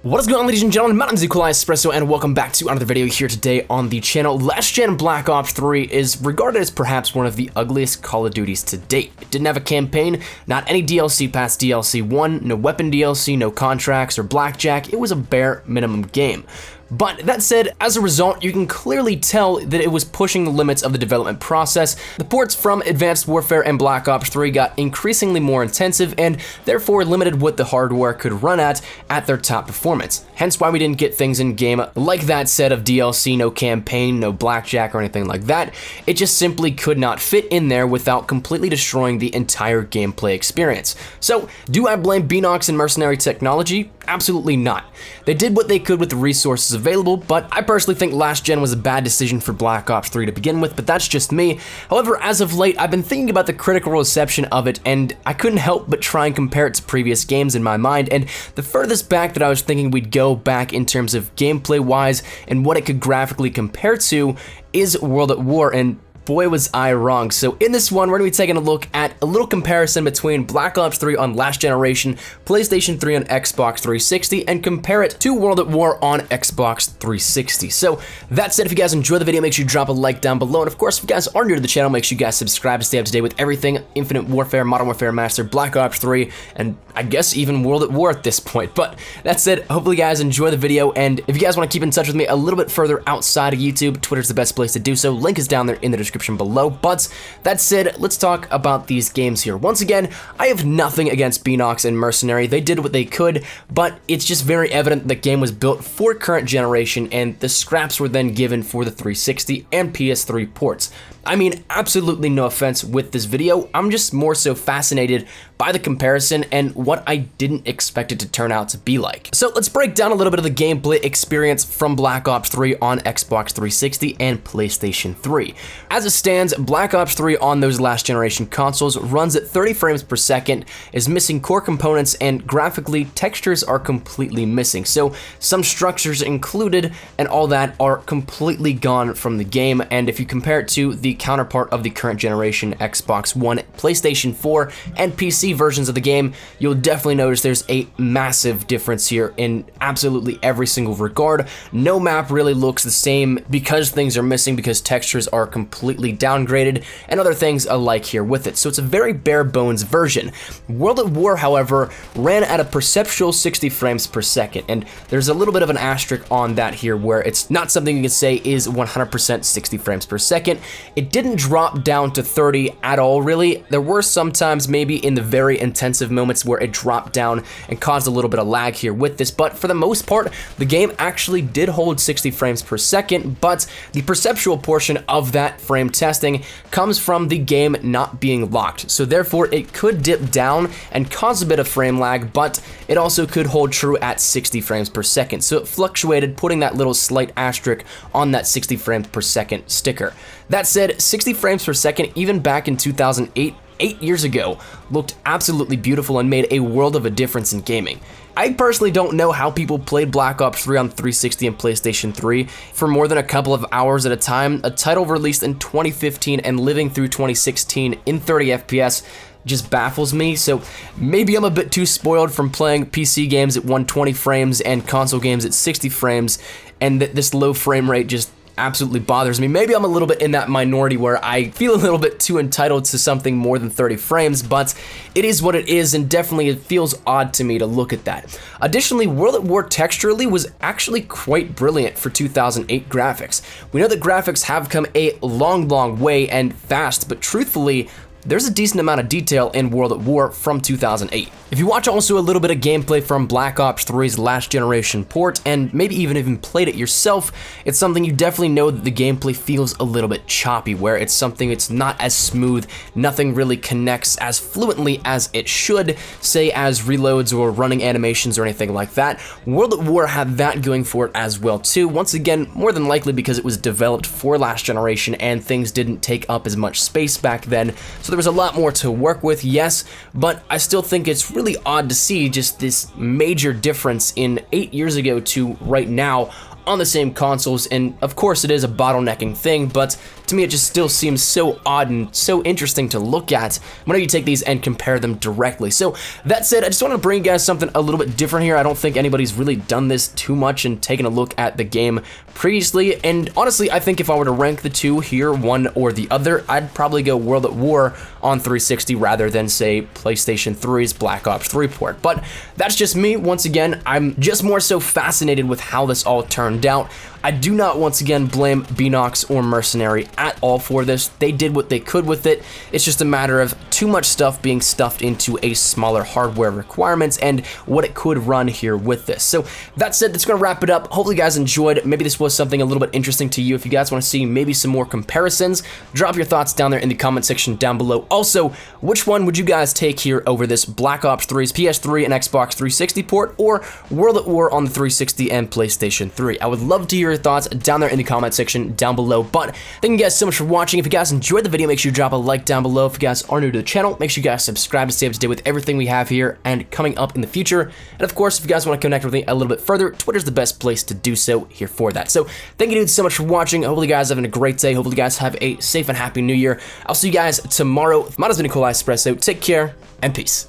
What is going on, ladies and gentlemen? My name is Equali Espresso, and welcome back to another video here today on the channel. Last Gen Black Ops 3 is regarded as perhaps one of the ugliest Call of Duties to date. It didn't have a campaign, not any DLC past DLC 1, no weapon DLC, no contracts or blackjack. It was a bare minimum game. But that said, as a result, you can clearly tell that it was pushing the limits of the development process. The ports from Advanced Warfare and Black Ops 3 got increasingly more intensive and therefore limited what the hardware could run at their top performance. Hence why we didn't get things in game like that set of DLC, no campaign, no blackjack or anything like that. It just simply could not fit in there without completely destroying the entire gameplay experience. So, do I blame Beenox and mercenary technology? Absolutely not. They did what they could with the resources available, but I personally think Last Gen was a bad decision for Black Ops 3 to begin with, but that's just me. However, as of late, I've been thinking about the critical reception of it, and I couldn't help but try and compare it to previous games in my mind, and the furthest back that I was thinking we'd go back in terms of gameplay-wise and what it could graphically compare to is World at War, and boy was I wrong. So in this one, we're going to be taking a look at a little comparison between Black Ops 3 on last generation, PlayStation 3 on Xbox 360, and compare it to World at War on Xbox 360. So that said, if you guys enjoy the video, make sure you drop a like down below. And of course, if you guys are new to the channel, make sure you guys subscribe to stay up to date with everything Infinite Warfare, Modern Warfare Master, Black Ops 3, and I guess even World at War at this point. But that said, hopefully you guys enjoy the video, and if you guys want to keep in touch with me a little bit further outside of YouTube, Twitter's the best place to do so. Link is down there in the description below. But that said, let's talk about these games here. Once again, I have nothing against Beenox and Mercenary. They did what they could, but it's just very evident the game was built for current generation, and the scraps were then given for the 360 and PS3 ports. I mean, absolutely no offense with this video. I'm just more so fascinated by the comparison and what I didn't expect it to turn out to be like. So let's break down a little bit of the gameplay experience from Black Ops 3 on Xbox 360 and PlayStation 3. As it stands, Black Ops 3 on those last generation consoles runs at 30 frames per second, is missing core components, and graphically, textures are completely missing. So some structures included and all that are completely gone from the game, and if you compare it to the counterpart of the current generation Xbox One, PlayStation 4, and PC versions of the game, you'll definitely notice there's a massive difference here in absolutely every single regard. No map really looks the same because things are missing, because textures are completely downgraded, and other things alike here with it. So it's a very bare bones version. World at War, however, ran at a perceptual 60 frames per second, and there's a little bit of an asterisk on that here where it's not something you can say is 100% 60 frames per second. It didn't drop down to 30 at all, really. There were some times maybe in the very intensive moments where it dropped down and caused a little bit of lag here with this, but for the most part, the game actually did hold 60 frames per second, but the perceptual portion of that frame testing comes from the game not being locked. So therefore, it could dip down and cause a bit of frame lag, but it also could hold true at 60 frames per second. So it fluctuated, putting that little slight asterisk on that 60 frames per second sticker. That said, 60 frames per second, even back in 2008, 8 years ago, looked absolutely beautiful and made a world of a difference in gaming. I personally don't know how people played Black Ops 3 on 360 and PlayStation 3 for more than a couple of hours at a time. A title released in 2015 and living through 2016 in 30 FPS just baffles me. So maybe I'm a bit too spoiled from playing PC games at 120 frames and console games at 60 frames, and that this low frame rate just absolutely bothers me. Maybe I'm a little bit in that minority where I feel a little bit too entitled to something more than 30 frames, but it is what it is, and definitely it feels odd to me to look at that. Additionally, World at War texturally was actually quite brilliant for 2008 graphics. We know that graphics have come a long way and fast, but truthfully, there's a decent amount of detail in World at War from 2008. If you watch also a little bit of gameplay from Black Ops 3's last generation port, and maybe even played it yourself, it's something you definitely know that the gameplay feels a little bit choppy, where it's something it's not as smooth, nothing really connects as fluently as it should, say as reloads or running animations or anything like that. World at War had that going for it as well too, once again, more than likely because it was developed for last generation and things didn't take up as much space back then, so there was a lot more to work with, yes, but I still think it's really odd to see just this major difference in 8 years ago to right now on the same consoles, and of course it is a bottlenecking thing, but to me it just still seems so odd and so interesting to look at whenever you take these and compare them directly. So that said, I just want to bring you guys something a little bit different here. I don't think anybody's really done this too much and taken a look at the game previously, and honestly I think if I were to rank the two here, one or the other, I'd probably go World at War on 360 rather than say PlayStation 3's Black Ops 3 port. But that's just me. Once again, I'm just more so fascinated with how this all turned out. I do not once again blame Beanox or Mercenary at all for this. They did what they could with it. It's just a matter of too much stuff being stuffed into a smaller hardware requirements and what it could run here with this. So that said, that's going to wrap it up. Hopefully you guys enjoyed. Maybe this was something a little bit interesting to you. If you guys want to see maybe some more comparisons, drop your thoughts down there in the comment section down below. Also, which one would you guys take here over this Black Ops 3's PS3 and Xbox 360 port, or World at War on the 360 and PlayStation 3? I would love to hear your thoughts down there in the comment section down below. But thank you guys so much for watching. If you guys enjoyed the video, make sure you drop a like down below. If you guys are new to the channel, make sure you guys subscribe to stay up to date with everything we have here and coming up in the future. And of course, if you guys want to connect with me a little bit further, Twitter's the best place to do so here for that. So thank you dudes so much for watching. Hopefully you guys are having a great day. Hopefully you guys have a safe and happy new year. I'll see you guys tomorrow. Mine has been Nikolai Espresso. Take care and peace.